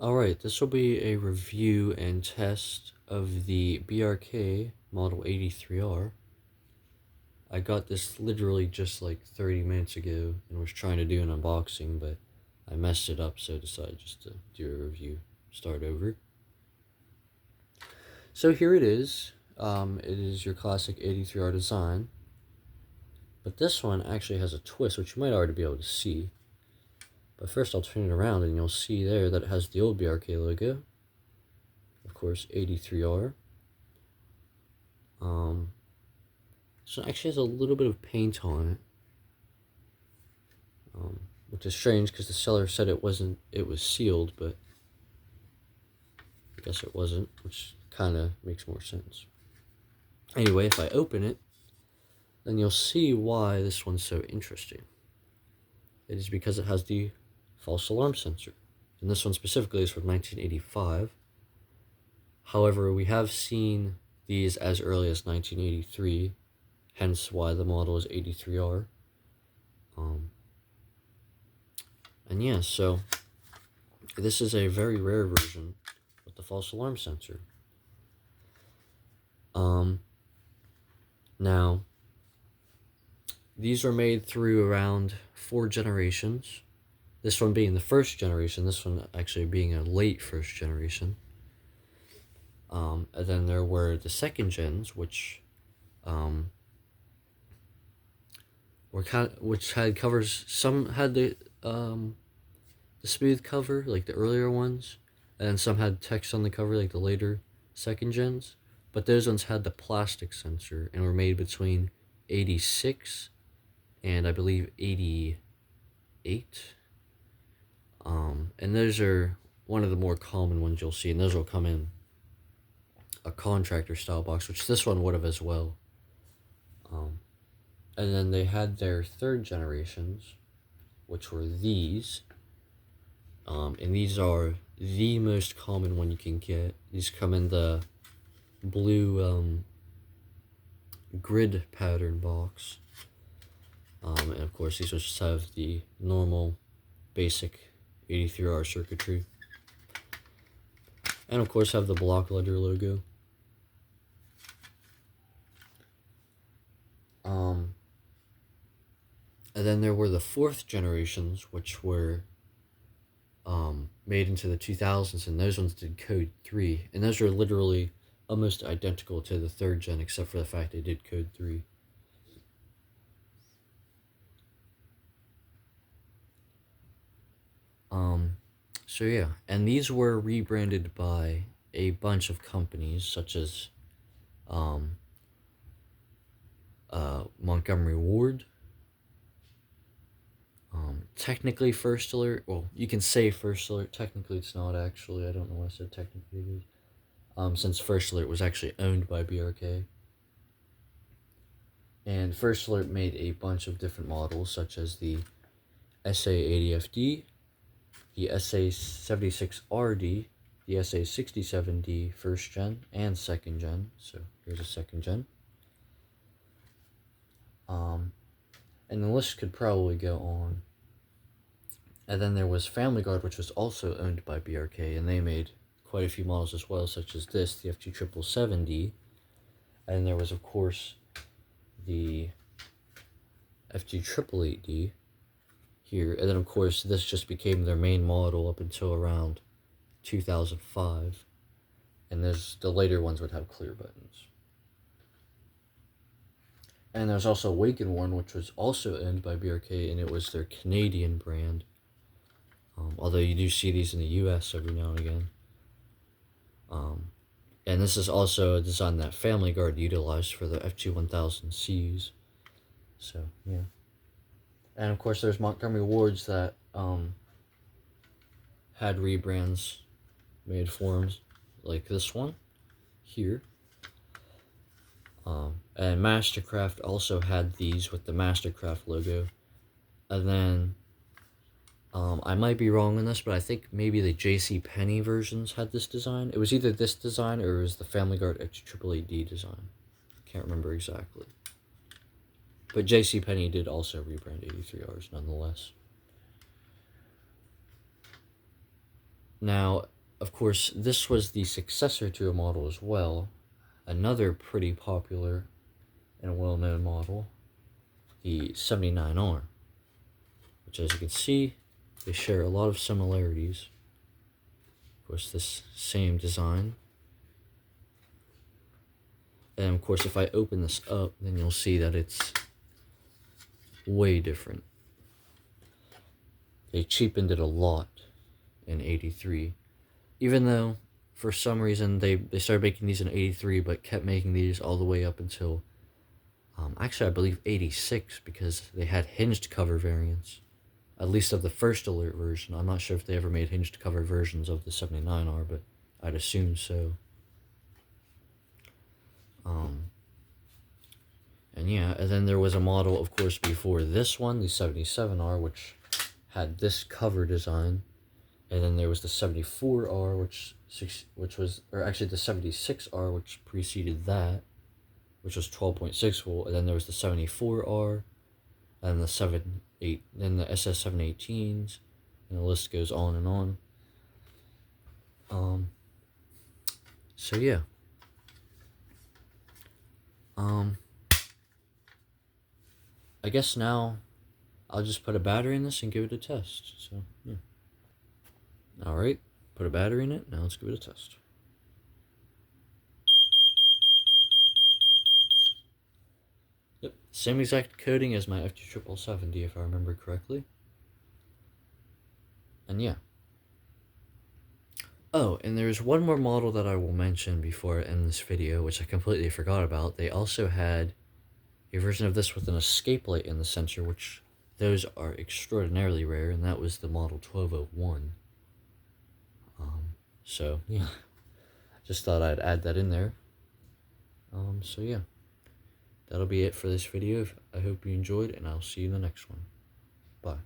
Alright, this will be a review and test of the BRK Model 83R. I got this literally just like 30 minutes ago and was trying to do an unboxing, but I messed it up, so I decided just to do a review, start over. So here it is. It is your classic 83R design, but this one actually has a twist, which you might already be able to see. But first I'll turn it around and you'll see there that it has the old BRK logo. Of course, 83R. So it actually has a little bit of paint on it, which is strange because the seller said it was sealed, but I guess it wasn't, which kind of makes more sense. Anyway, if I open it, then you'll see why this one's so interesting. It is because it has the false alarm sensor, and this one specifically is from 1985. However, we have seen these as early as 1983, hence why the model is 83R. And yeah, so this is a very rare version with the false alarm sensor. Now, these were made through around 4 generations. This one being the first generation, this one actually being a late first generation. And then there were the second gens, which had covers. Some had the smooth cover, like the earlier ones, and some had text on the cover, like the later second gens. But those ones had the plastic sensor and were made between 86 and I believe 88. And those are one of the more common ones you'll see, and those will come in a contractor style box, which this one would have as well. And then they had their third generations, which were these. And these are the most common one you can get. These come in the blue grid pattern box. And of course these will just have the normal basic 83R circuitry. And of course have the block letter logo. And then there were the fourth generations, which were made into the 2000s, and those ones did code 3, and those are literally almost identical to the third gen, except for the fact they did code 3. So yeah, and these were rebranded by a bunch of companies, such as Montgomery Ward, technically First Alert. Well, you can say First Alert, technically it's not actually. I don't know why I said technically it is. Since First Alert was actually owned by BRK. And First Alert made a bunch of different models, such as the SA80FD, the SA76RD, the SA67D first gen and second gen. So here's a second gen. And the list could probably go on. And then there was Family Guard, which was also owned by BRK, and they made quite a few models as well, such as this, the FT777D. And there was, of course, the FT888D here. And then, of course, this just became their main model up until around 2005. And the later ones would have clear buttons. And there's also Wake and Warn, which was also owned by BRK, and it was their Canadian brand. Although you do see these in the US every now and again. And this is also a design that Family Guard utilized for the FT1000Cs. So, yeah. And of course there's Montgomery Wards that had rebrands made for them, like this one here. And Mastercraft also had these with the Mastercraft logo. And then I might be wrong on this, but I think maybe the JCPenney versions had this design. It was either this design or it was the Family Guard FT888D design. Can't remember exactly. But JCPenney did also rebrand 83Rs nonetheless. Now, of course, this was the successor to a model as well. Another pretty popular and well-known model, the 79R, which, as you can see, they share a lot of similarities. Of course, this same design. And of course, if I open this up, then you'll see that it's way different. They cheapened it a lot in 83. Even though, for some reason, they started making these in 83, but kept making these all the way up until, actually, I believe 86, because they had hinged cover variants. At least of the first Alert version. I'm not sure if they ever made hinged cover versions of the 79R, but I'd assume so. And yeah, and then there was a model, of course, before this one, the 77R, which had this cover design. And then there was the 74R, which was, or actually the 76R, which preceded that, which was 12.6 volt. And then there was the 74R, and then the SS718s, and the list goes on and on. So yeah. I guess now I'll just put a battery in this and give it a test. So yeah. Alright, put a battery in it, now let's give it a test. Yep, same exact coding as my FT770 if I remember correctly. And yeah. Oh, and there's one more model that I will mention before I end this video, which I completely forgot about. They also had a version of this with an escape light in the center, which those are extraordinarily rare, and that was the model 1201. So yeah, just thought I'd add that in there. So yeah, that'll be it for this video. I hope you enjoyed, and I'll see you in the next one. Bye.